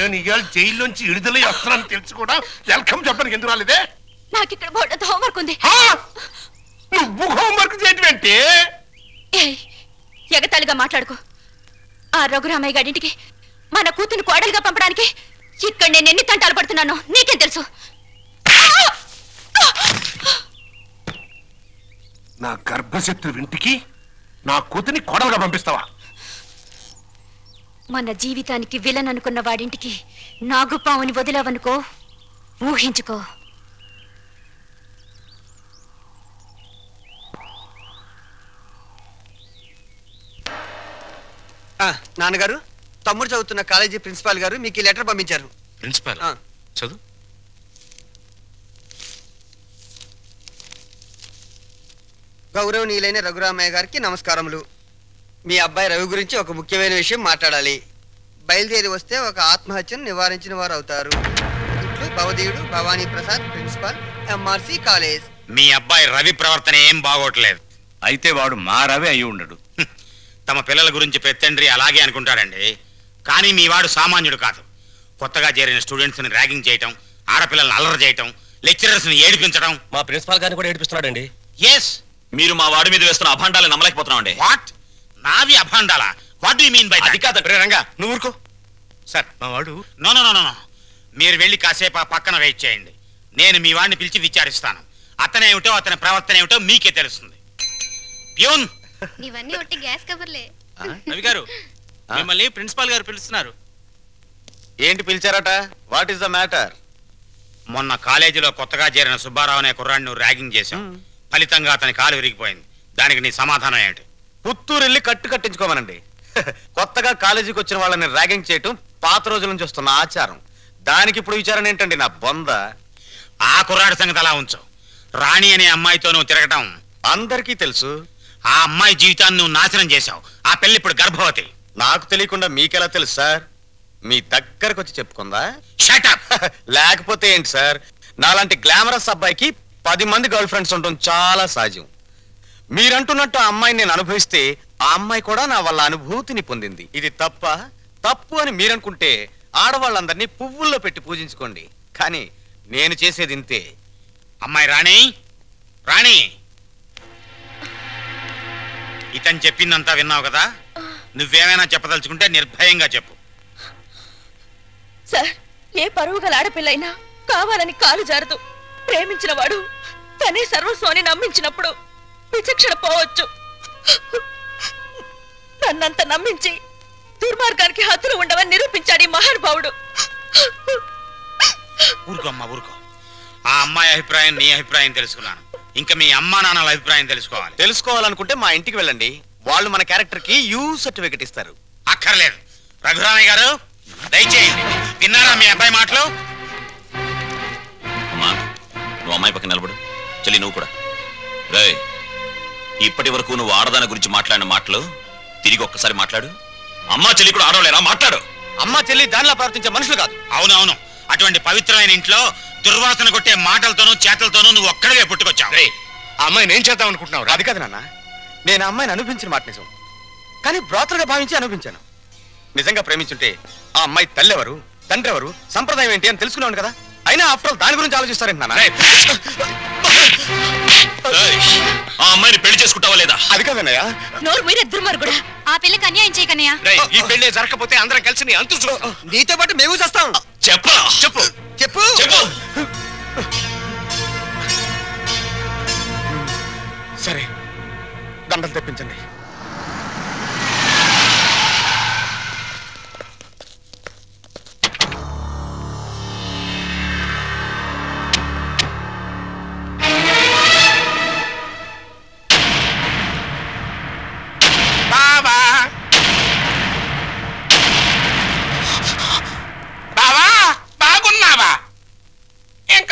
నేను ఇవాళ జైల్లోంచి విడుదలై వస్తున్నాను తెలుసు కూడా వెల్కమ్ చెప్పడానికి ఎందుకు రాలేదే? నాకు ఇక్కడ బోర్డు హోంవర్క్ ఉంది. నువ్వు హోంవర్క్ చేయటం ఏంటి? ఎగతాళిగా మాట్లాడుకో. ఆ రఘురామయ్య గారింటికి మన కూతురు కోడలుగా పంపడానికి ఇక్కడ నేను ఎన్ని తంటాలు పడుతున్నానో నీకేం తెలుసు? నా గర్భశత్రు ఇంటికి నా కూతుర్ని కోడలుగా పంపిస్తావా? మన జీవితానికి విలన్ అనుకున్న వాడింటికి నాగుపావుని వదిలావనుకో, ఊహించుకో. నాన్నగారు, తమ్ముడు చదువుతున్న కాలేజీ ప్రిన్సిపాల్ గారు మీకు ఈ లెటర్ పంపించారు. ప్రిన్సిపాల్ చదువు. గౌరవనీయులైన రఘురామయ్య గారికి నమస్కారములు. మీ అబ్బాయి రవి గురించి ఒక ముఖ్యమైన విషయం మాట్లాడాలి. బయలుదేరి వస్తే ఒక ఆత్మహత్యను నివారించిన వారు అవుతారు. ఇట్లు భవదీయుడు Bhavani Prasad, principal, MRC college. మీ అబ్బాయి రవి ప్రవర్తన ఏం బాగోట్లేదు. అయితే వాడు మా రవి అయి ఉండడు. తమ పిల్లల గురించి పెత్తండ్రి అలాగే అనుకుంటాడండి. కానీ మీ వాడు సామాన్యుడు కాదు. కొత్తగా చేరిన స్టూడెంట్స్ని ర్యాగింగ్ చేయటం, ఆడపిల్లల్ని అల్లరి చేయటం, లెక్చరర్స్ని ఏడిపించడం. మా ప్రిన్సిపాల్ గారిని కూడా ఏడిపిస్తున్నాడండి. ఎస్, మీరు మా వాడి మీద వేస్తున్న అభాండాలు నమ్మలేకపోతున్నామండి. వాట్? నావి అభాండాలా? What do you mean by that? అది కాదండి. రంగా నువ్వు ఊరుకో. సార్, మా వాడు నో నో నో నో. మీరు వెళ్ళి కాసేపు ఆ పక్కన వెయిట్ చేయండి. నేను మీ వాడిని పిలిచి విచారిస్తాను. అతనేమిటో అతని ప్రవర్తన ఏమిటో మీకే తెలుస్తుంది. ప్యూన్, ఇవన్నీ ఒట్టి గ్యాస్ కవర్లే. రవి గారు, మిమ్మల్ని ప్రిన్సిపాల్ గారు పిలుస్తున్నారు. ఏంటి పిలిచారట? What is the matter? మొన్న కాలేజీలో కొత్తగా చేరిన సుబ్బారావు అనే కుర్రాడిని ర్యాగింగ్ చేశాం. ఫలితంగా అతని కాలు విరిగిపోయింది. దానికి నీ సమాధానం ఏంటి? పుత్తూరు వెళ్ళి కట్టించుకోమనండి. కొత్తగా కాలేజీకి వచ్చిన వాళ్ళని ర్యాగింగ్ చేయటం పాత రోజుల నుంచి వస్తున్న ఆచారం. దానికి ఇప్పుడు విచారణ ఏంటండి నా బొంద? ఆ కుర్రాడి సంగతి అలా ఉంచు. రాణి అనే అమ్మాయితో నువ్వు తిరగటం అందరికీ తెలుసు. ఆ అమ్మాయి జీవితాన్ని నువ్వు నాశనం చేశావు. ఆ పెళ్లి ఇప్పుడు గర్భవతి. నాకు తెలియకుండా మీకెలా తెలుసు సార్? మీ దగ్గరకు వచ్చి చెప్పుకుందా? Shut up. లేకపోతే ఏంటి సార్, నాలాంటి గ్లామరస్ అబ్బాయికి 10 మంది గర్ల్ ఫ్రెండ్స్ ఉండటం చాలా సహజం. మీరంటున్నట్టు ఆ అమ్మాయిని నేను అనుభవిస్తే ఆ అమ్మాయి కూడా నా వల్ల అనుభూతిని పొందింది. ఇది తప్పు అని మీరనుకుంటే ఆడవాళ్ళందరినీ పువ్వుల్లో పెట్టి పూజించుకోండి. కానీ నేను చేసేది ఇంతే. అమ్మాయి రాణి, రాణి, ఇతను చెప్పిందంతా విన్నావు కదా? నువ్వేమైనా చెప్పదలుచుకుంటే నిర్భయంగా చెప్పు. సార్, ఏ పరువు గల ఆడపిల్లైనా కావాలని కాలు జారదు. ప్రేమించిన వాడు తనే సర్వస్వాన్ని నమ్మించినప్పుడు విచక్షణ పోవచ్చు. నన్నంత నమ్మించి దుర్మార్గానికి హద్దులు ఉండవని నిరూపించాడు ఈ మహానుభావుడు. ఊరుకోమ్మా, ఊరుకో. ఆ అమ్మాయి అభిప్రాయం, నీ అభిప్రాయం తెలుసుకున్నాను. ఇంకా మీ అమ్మా నాన్నల అభిప్రాయం తెలుసుకోవాలనుకుంటే మా ఇంటికి వెళ్ళండి. వాళ్ళు మన క్యారెక్టర్ కి యూ సర్టిఫికెట్ ఇస్తారు. అక్కర్లేదు. రఘురామయ్య గారు, దయచేయండి. విన్నారా మీ అబ్బాయి మాటలు? నువ్వు అమ్మాయి పక్కన నిలబడు. చెల్లి, నువ్వు కూడా. రేయ్, ఇప్పటి వరకు నువ్వు ఆడదాని గురించి మాట్లాడిన మాటలు తిరిగి ఒక్కసారి మాట్లాడు. అమ్మా చెల్లి కూడా ఆడవలేరా? మాట్లాడు. అమ్మా చెల్లి దానిలా ప్రవర్తించే మనుషులు కాదు. అవునవును. అటువంటి పవిత్రమైన ఇంట్లో దుర్వాసన కొట్టే మాటలతోనూ చేతలతోనూ నువ్వు ఒక్కడివే పుట్టుకొచ్చావు. ఆ అమ్మాయిని ఏం చేద్దాం అనుకుంటున్నావు? అది కాదు నాన్న, నేను ఆ అమ్మాయిని అనిపించిన మాట నిజం. కానీ బ్రాతలుగా భావించి అనిపించాను. నిజంగా ప్రేమించుంటే ఆ అమ్మాయి తల్లి ఎవరు, తండ్రి ఎవరు, సంప్రదాయం ఏంటి అని తెలుసుకున్నాను కదా. అయినా ఆఫ్టర్ ఆల్ దాని గురించి ఆలోచిస్తారేంటి నాన్న? ఆ అమ్మాయిని పెళ్లి చేసుకుంటావా లేదా? అది కాదన్నయ్య. నోరు మీరే దుర్మార్గుడా. ఆ పిల్లకి అన్యాయం చేయకన్నయ్య. ఈ పెళ్లి జరగకపోతే అందరం కలిసి నీ అంతు చూస్తాం. నీతో పాటు మేము చేస్తాం. చెప్పరా? చెప్పు చెప్పు చెప్పు. సరే, దండలు తెప్పించండి.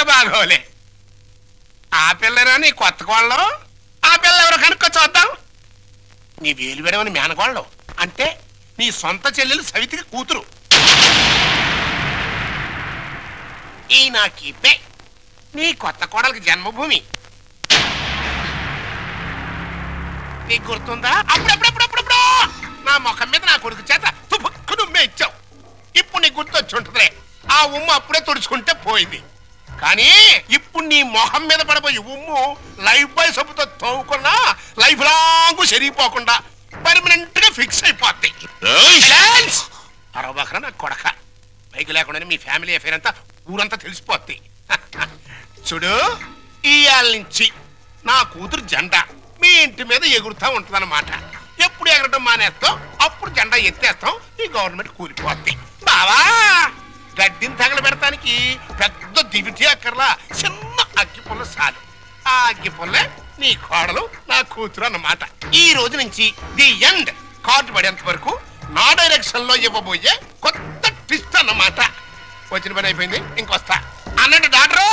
బాగోలే. ఆ పిల్లరా నీ కొత్త కోళ్ళం? ఆ పిల్ల ఎవరో కనుక్కో చూద్దాం. నీ వేలు విడవని మేనకోళ్ళం అంటే నీ సొంత చెల్లెలు సవితికి కూతురు. ఈ నా కీపే నీ కొత్త కోడలకి జన్మభూమి. నీకు గుర్తుందా? అప్పుడప్పుడప్పుడప్పుడు నా ముఖం మీద నా కొడుకు చేత నువ్వే ఇచ్చావు. ఇప్పుడు అప్పుడు నీకు గుర్తొచ్చి ఉంటుందిలే. ఆ ఉమ్ము అప్పుడే తుడుచుకుంటే పోయింది. కానీ ఇప్పుడు నీ మొహం మీద పడబోయి ఉమ్ము లైఫ్ బాయ్ సబ్బుతో తవ్వుకున్నా లైఫ్ లాంగ్ సరిగిపోకుండా పర్మనెంట్ గా ఫిక్స్ అయిపోతాయి. అరవబకరా నా కొడక. బైక్ లేకుండానే మీ ఫ్యామిలీ అఫేర్ అంతా ఊరంతా తెలిసిపోద్ది. చూడు, ఇవాళ నుంచి నా కూతురు జెండా మీ ఇంటి మీద ఎగురుతా ఉంటుందన్నమాట. ఎప్పుడు ఎగరటం మానేస్తాం అప్పుడు జెండా ఎత్తేస్తాం. ఈ గవర్నమెంట్ కూలిపోద్ది. బావా, గడ్డిని తగలబెడటానికి పెద్ద దివిటి అక్కర్లా, చిన్న అగ్గిపుల్ల చాలు. ఆ అగ్గిపుల్లే నీ కోడలు నా కూతురు అన్నమాట. ఈ రోజు నుంచి ది ఎండ్ కార్డు పడేంత వరకు నా డైరెక్షన్ లో ఇవ్వబోయే కొత్త ట్విస్ట్ అన్నమాట. వచ్చిన పని అయిపోయింది, ఇంకొస్తా అన్నట్టు డాక్టర్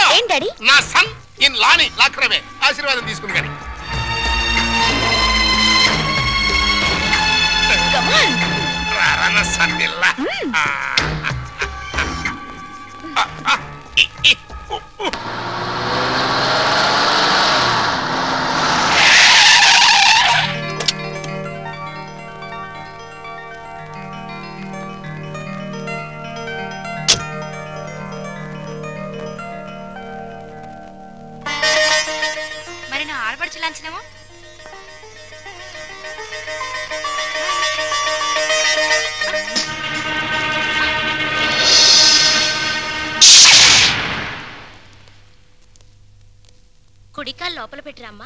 నా సన్ ఇన్ లాని లాక్రమే ఆశీర్వాదం తీసుకుని కానీ రారా సన్నిల్లా. మరి నా ఆడపడుచు లాంఛనమో కుడికాలు లోపల పెట్టిరమ్మా.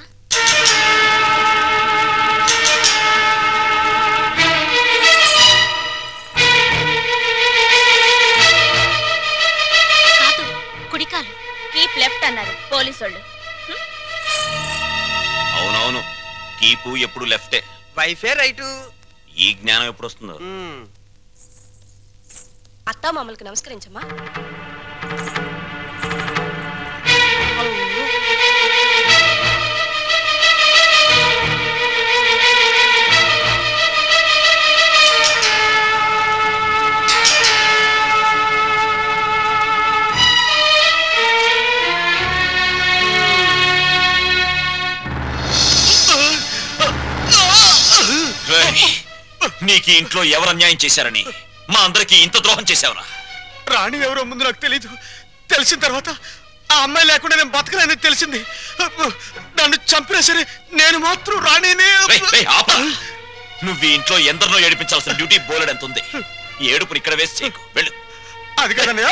కాదు, కుడికాలు. కీప్ లెఫ్ట్ అన్నారు పోలీసోళ్ళు. అవునవును, కీపు ఎప్పుడు లెఫ్టే. వైఫే రైటు. ఈ జ్ఞానం ఎప్పుడు వస్తుందో. అత్తా మామూలుకు నమస్కరించమ్మా. నీకు ఇంట్లో ఎవరు అన్యాయం చేశారని మా అందరికి ఇంత ద్రోహం చేశావురా? రాణి ఎవరో ముందు నాకు తెలీదు. తెలిసిన తర్వాత ఆ అమ్మాయి లేకుండా నేను బతకలేని తెలిసింది. నన్ను చంపినా సరే నేను మాత్రం రాణినే. నువ్వు ఈ ఇంట్లో ఎందరినో ఏడిపించాల్సిన డ్యూటీ బోలెడంత ఉంది. ఏడుపుని ఇక్కడ వేసి వెళ్ళు. అది కదన్నయ్య.